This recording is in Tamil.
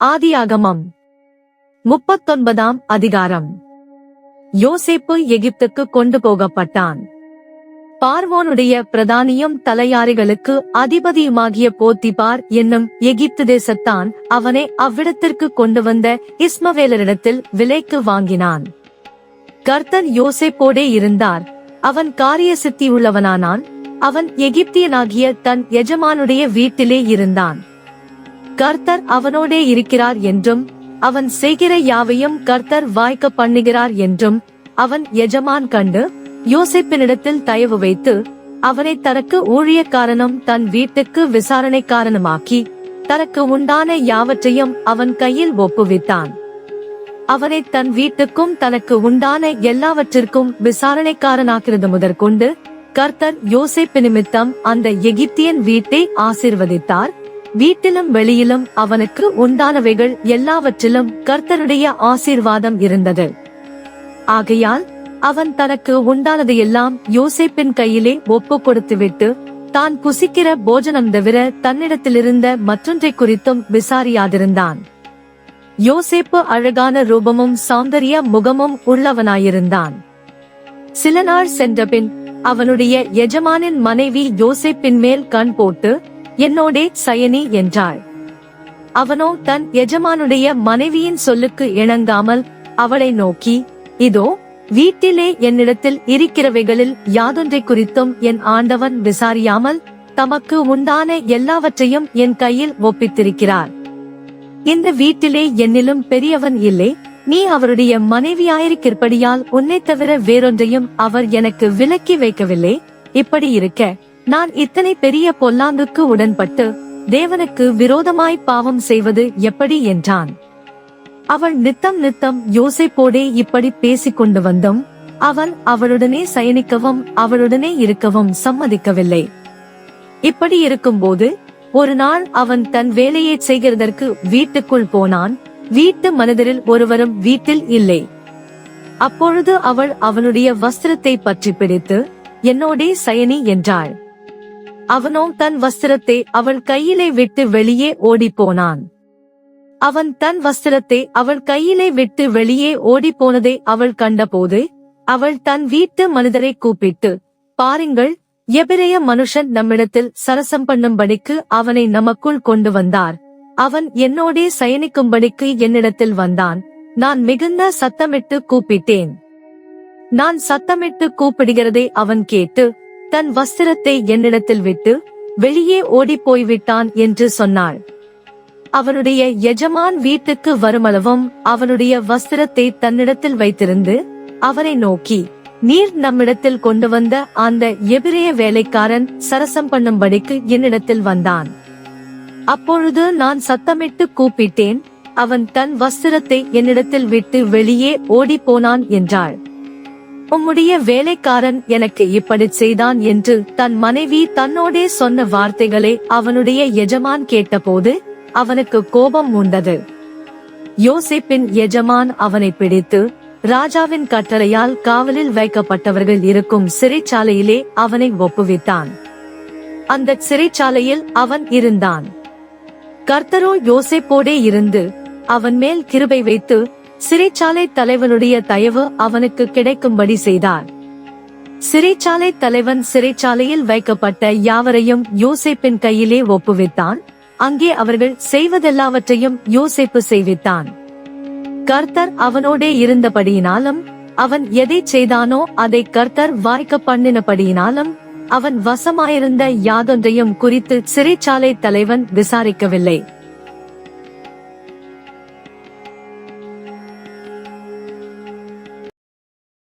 ஆதியாகமம் 39ஆம் அதிகாரம். யோசேப்பு எகிப்துக்கு கொண்டு போகப்பட்டான். பார்வோனுடைய பிரதானியும் தலையாரிகளுக்கு அதிபதியுமாகிய போத்திபார் என்னும் எகிப்து தேசத்தான் அவனை அவ்விடத்திற்கு கொண்டு வந்த இஸ்மவேலரிடத்தில் விலைக்கு வாங்கினான். கர்த்தர் யோசேப்போடே இருந்தார். அவன் காரிய சித்தியுள்ளவனானான். அவன் எகிப்தியனாகிய தன் எஜமானுடைய வீட்டிலே இருந்தான். கர்த்தர் அவனோடே இருக்கிறார் என்றும் அவன் செய்கிற யாவையும் கர்த்தர் வாய்க்க பண்ணுகிறார் என்றும் அவன் எஜமான் கண்டு யோசேப்பினிடத்தில் தயவு வைத்து அவனை தனக்கு ஊழியக்காரனும் தன் வீட்டுக்கு விசாரணைக்காரனுமாக்கி தனக்கு உண்டான யாவற்றையும் அவன் கையில் ஒப்புவித்தான். அவனை தன் வீட்டுக்கும் தனக்கு உண்டான எல்லாவற்றிற்கும் விசாரணைக்காரனாக்கிறது முதற்கொண்டு கர்த்தர் யோசேப்பு நிமித்தம் அந்த எகிப்தியன் வீட்டை ஆசீர்வதித்தார். வீட்டிலும் வெளியிலும் அவனுக்கு உண்டானவைகள் எல்லாவற்றிலும் கர்த்தருடைய ஆசீர்வாதம் இருந்தது. ஆகையால் அவன் தனக்கு உண்டானதையெல்லாம் யோசேப்பின் கையிலே ஒப்பு கொடுத்துவிட்டு தான் புசிக்கிற போஜனம் தவிர தன்னிடத்திலிருந்த மற்றொன்றை குறித்தும் விசாரியாதிருந்தான். யோசேப்பு அழகான ரூபமும் சௌந்தரிய முகமும் உள்ளவனாயிருந்தான். சில நாள் சென்றபின் அவனுடைய எஜமானின் மனைவி யோசேப்பின் மேல் கண் போட்டு, என்னோடே சயனி என்றாள். அவனோ தன் எஜமானுடைய மனைவியின் சொல்லுக்கு இணங்காமல் அவளை நோக்கி, இதோ வீட்டிலே என்னிடத்தில் இருக்கிறவைகளில் யாதொன்றை குறித்தும் என் ஆண்டவன் விசாரியாமல் தமக்கு உண்டான எல்லாவற்றையும் என் கையில் ஒப்பித்திருக்கிறார். இந்த வீட்டிலே என்னிலும் பெரியவன் இல்லை. நீ அவருடைய மனைவியாயிருக்கிறபடியால் உன்னை தவிர வேறொன்றையும் அவர் எனக்கு விலக்கி வைக்கவில்லை. இப்படி இருக்க நான் இத்தனை பெரிய பொல்லாங்குக்கு உடன்பட்டு தேவனுக்கு விரோதமாய் பாவம் செய்வது எப்படி என்றான். அவள் நித்தம் நித்தம் யோசேப்போடே இப்படி பேசிக் கொண்டு வந்தும் அவன் அவளுடனே சயனிக்கவும் அவளுடனே இருக்கவும் சம்மதிக்கவில்லை. இப்படி இருக்கும்போது ஒரு நாள் அவன் தன் வேலையை செய்கிறதற்கு வீட்டுக்குள் போனான். வீட்டு மனிதரில் ஒருவரும் வீட்டில் இல்லை. அப்பொழுது அவள் அவனுடைய வஸ்திரத்தை பற்றி பிடித்து, என்னோடே சயனி என்றாள். அவனோ தன் வஸ்திரத்தை அவள் கையிலே விட்டு வெளியே ஓடிப்போனான். அவன் தன் வஸ்திரத்தை அவள் கையிலே விட்டு வெளியே ஓடிப்போனதை அவள் கண்டபோது அவள் தன் வீட்டு மனிதரை கூப்பிட்டு, பாருங்கள், எபிரெய மனுஷன் நம்மிடத்தில் சரசம் பண்ணும்படிக்கு அவனை நமக்குள் கொண்டு வந்தார். அவன் என்னோடே சயனிக்கும்படிக்கு என்னிடத்தில் வந்தான். நான் மிகுந்த சத்தமிட்டு கூப்பிட்டேன். நான் சத்தமிட்டு கூப்பிடுகிறதை அவன் கேட்டு தன் வஸ்திரத்தை என்னிடத்தில் விட்டு வெளியே ஓடிப்போய்விட்டான் என்று சொன்னாள். அவனுடைய எஜமான் வீட்டுக்கு வருமளவும் அவனுடைய வஸ்திரத்தை தன்னிடத்தில் வைத்திருந்து அவனை நோக்கி, நீர் நம்மிடத்தில் கொண்டு வந்த அந்த எபிரெய வேலைக்காரன் சரசம் பண்ணும்படிக்கு என்னிடத்தில் வந்தான். அப்பொழுது நான் சத்தமிட்டு கூப்பிட்டேன். அவன் தன் வஸ்திரத்தை என்னிடத்தில் விட்டு வெளியே ஓடிப்போனான் என்றாள். உம்முடைய வேலைக்காரன் எனக்கு இப்படி செய்தான் என்று தன் மனைவி தன்னோடே சொன்ன வார்த்தைகளை அவனுடைய எஜமான் கேட்டபோது அவனுக்கு கோபம் உண்டது. யோசேப்பின் எஜமான் அவனை பிடித்து ராஜாவின் கட்டளையால் காவலில் வைக்கப்பட்டவர்கள் இருக்கும் சிறைச்சாலையிலே அவனை ஒப்புவித்தான். அந்த சிறைச்சாலையில் அவன் இருந்தான். கர்த்தரோ யோசேப்போடே இருந்து அவன் மேல் கிருபை வைத்து சிறைச்சாலை தலைவனுடைய தயவு அவனுக்கு கிடைக்கும்படி செய்தார். சிறைச்சாலை தலைவன் சிறைச்சாலையில் வைக்கப்பட்ட யாவரையும் யோசேப்பின் கையிலே ஒப்புவித்தான். அங்கே அவர்கள் செய்வதெல்லாவற்றையும் யோசேப்பு செய்வித்தான். கர்த்தர் அவனோடே இருந்தபடியினாலும் அவன் எதை செய்தானோ அதை கர்த்தர் வாய்க்க பண்ணினபடியினாலும் அவன் வசமாயிருந்த யாதொன்றையும் குறித்து சிறைச்சாலை தலைவன் விசாரிக்கவில்லை.